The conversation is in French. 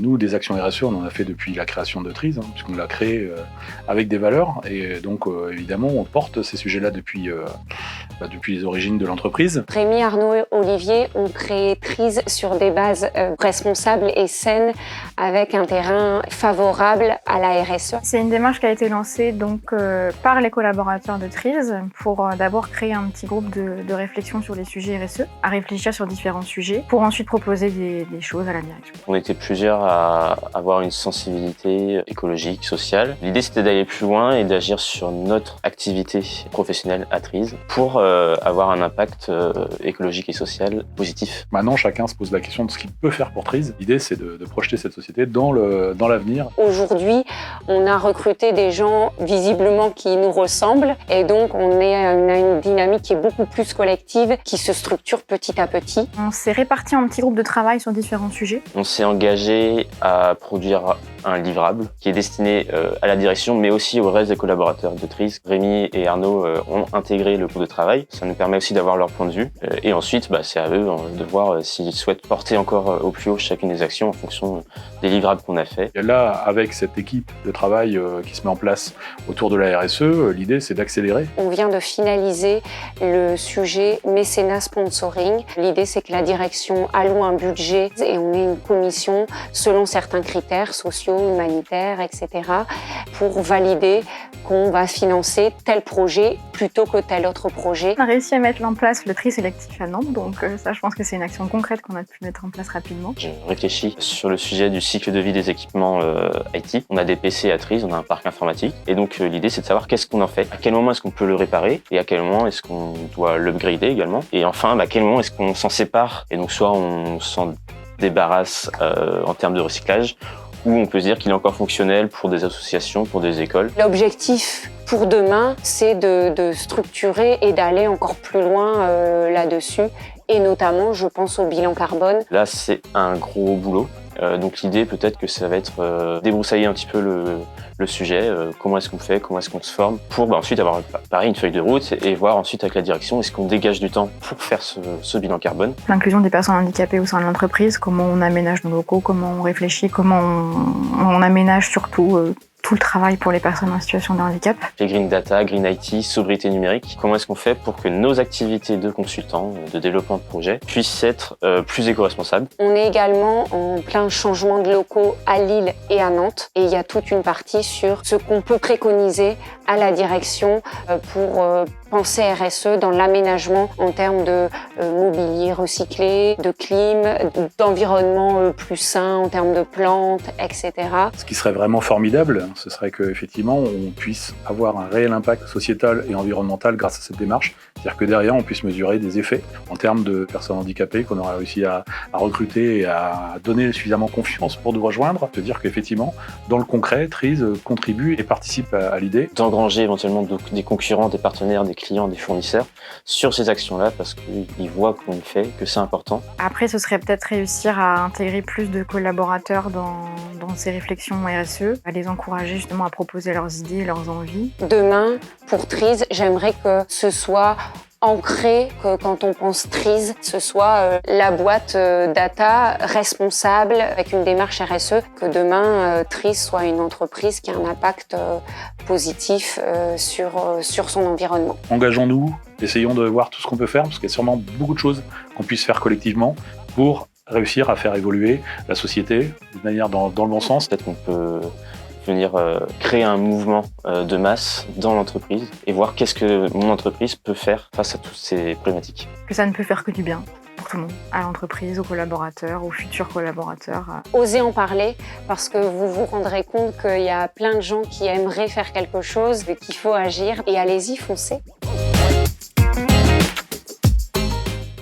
Nous, des actions RSE, on en a fait depuis la création de Trees, puisqu'on l'a créé avec des valeurs. Et donc, évidemment, on porte ces sujets-là depuis les origines de l'entreprise. Rémi, Arnaud et Olivier ont créé Trees sur des bases responsables et saines, avec un terrain favorable à la RSE. C'est une démarche qui a été lancée donc, par les collaborateurs de Trees pour d'abord créer un petit groupe de réflexion sur les sujets RSE, à réfléchir sur différents sujets, pour ensuite proposer des choses à la direction. On était plusieurs à avoir une sensibilité écologique, sociale. L'idée, c'était d'aller plus loin et d'agir sur notre activité professionnelle à Trees pour avoir un impact écologique et social positif. Maintenant, chacun se pose la question de ce qu'il peut faire pour Trees. L'idée, c'est de projeter cette société dans l'avenir. Aujourd'hui, on a recruté des gens visiblement qui nous ressemblent et donc on a une dynamique qui est beaucoup plus collective, qui se structure petit à petit. On s'est répartis en petits groupes de travail sur différents sujets. On s'est engagé à produire un livrable qui est destiné à la direction, mais aussi au reste des collaborateurs de Trees. Rémi et Arnaud ont intégré le groupe de travail. Ça nous permet aussi d'avoir leur point de vue. Et ensuite, c'est à eux de voir s'ils souhaitent porter encore au plus haut chacune des actions en fonction des livrables qu'on a fait. Et là, avec cette équipe de travail qui se met en place autour de la RSE, l'idée, c'est d'accélérer. On vient de finaliser le sujet mécénat sponsoring. L'idée, c'est que la direction alloue un budget et on est une commission selon certains critères sociaux, humanitaires, etc. pour valider qu'on va financer tel projet plutôt que tel autre projet. On a réussi à mettre en place le tri sélectif à Nantes, donc ça, je pense que c'est une action concrète qu'on a pu mettre en place rapidement. J'ai réfléchi sur le sujet du cycle de vie des équipements IT. On a des PC à Trees, on a un parc informatique, et donc l'idée, c'est de savoir qu'est-ce qu'on en fait, à quel moment est-ce qu'on peut le réparer, et à quel moment est-ce qu'on doit l'upgrader également, et enfin, à quel moment est-ce qu'on s'en sépare, et donc soit on s'en débarrasse en termes de recyclage, ou on peut se dire qu'il est encore fonctionnel pour des associations, pour des écoles. L'objectif pour demain, c'est de structurer et d'aller encore plus loin là-dessus, et notamment, je pense au bilan carbone. Là, c'est un gros boulot. Donc l'idée, peut-être que ça va être débroussailler un petit peu le sujet, comment est-ce qu'on fait, comment est-ce qu'on se forme, pour ensuite avoir pareil une feuille de route et voir ensuite avec la direction est-ce qu'on dégage du temps pour faire ce bilan carbone. L'inclusion des personnes handicapées au sein de l'entreprise, comment on aménage nos locaux, comment on réfléchit, comment on aménage surtout tout le travail pour les personnes en situation de handicap. Les Green Data, Green IT, sobriété numérique, comment est-ce qu'on fait pour que nos activités de consultants, de développement de projets, puissent être plus éco-responsables. On est également en plein changement de locaux à Lille et à Nantes, et il y a toute une partie sur ce qu'on peut préconiser à la direction pour penser RSE dans l'aménagement en termes de mobilier recyclé, de clim, d'environnement plus sain en termes de plantes, etc. Ce qui serait vraiment formidable, ce serait qu'effectivement, on puisse avoir un réel impact sociétal et environnemental grâce à cette démarche. C'est-à-dire que derrière, on puisse mesurer des effets en termes de personnes handicapées qu'on aura réussi à recruter et à donner suffisamment confiance pour nous rejoindre. C'est-à-dire qu'effectivement, dans le concret, Trees contribue et participe à l'idée. D'engranger éventuellement des concurrents, des partenaires, des clients, des fournisseurs sur ces actions-là parce qu'ils voient qu'on le fait, que c'est important. Après, ce serait peut-être réussir à intégrer plus de collaborateurs dans ces réflexions RSE, à les encourager justement à proposer leurs idées, leurs envies. Demain, pour Trees, j'aimerais que ce soit ancré, que quand on pense Trees, ce soit la boîte data responsable avec une démarche RSE, que demain Trees soit une entreprise qui a un impact positif sur son environnement. Engageons-nous, essayons de voir tout ce qu'on peut faire, parce qu'il y a sûrement beaucoup de choses qu'on puisse faire collectivement pour réussir à faire évoluer la société de manière dans le bon sens. Peut-être qu'on peut venir créer un mouvement de masse dans l'entreprise et voir qu'est-ce que mon entreprise peut faire face à toutes ces problématiques. Que ça ne peut faire que du bien pour tout le monde, à l'entreprise, aux collaborateurs, aux futurs collaborateurs. Osez en parler parce que vous vous rendrez compte qu'il y a plein de gens qui aimeraient faire quelque chose et qu'il faut agir. Et allez-y, foncez.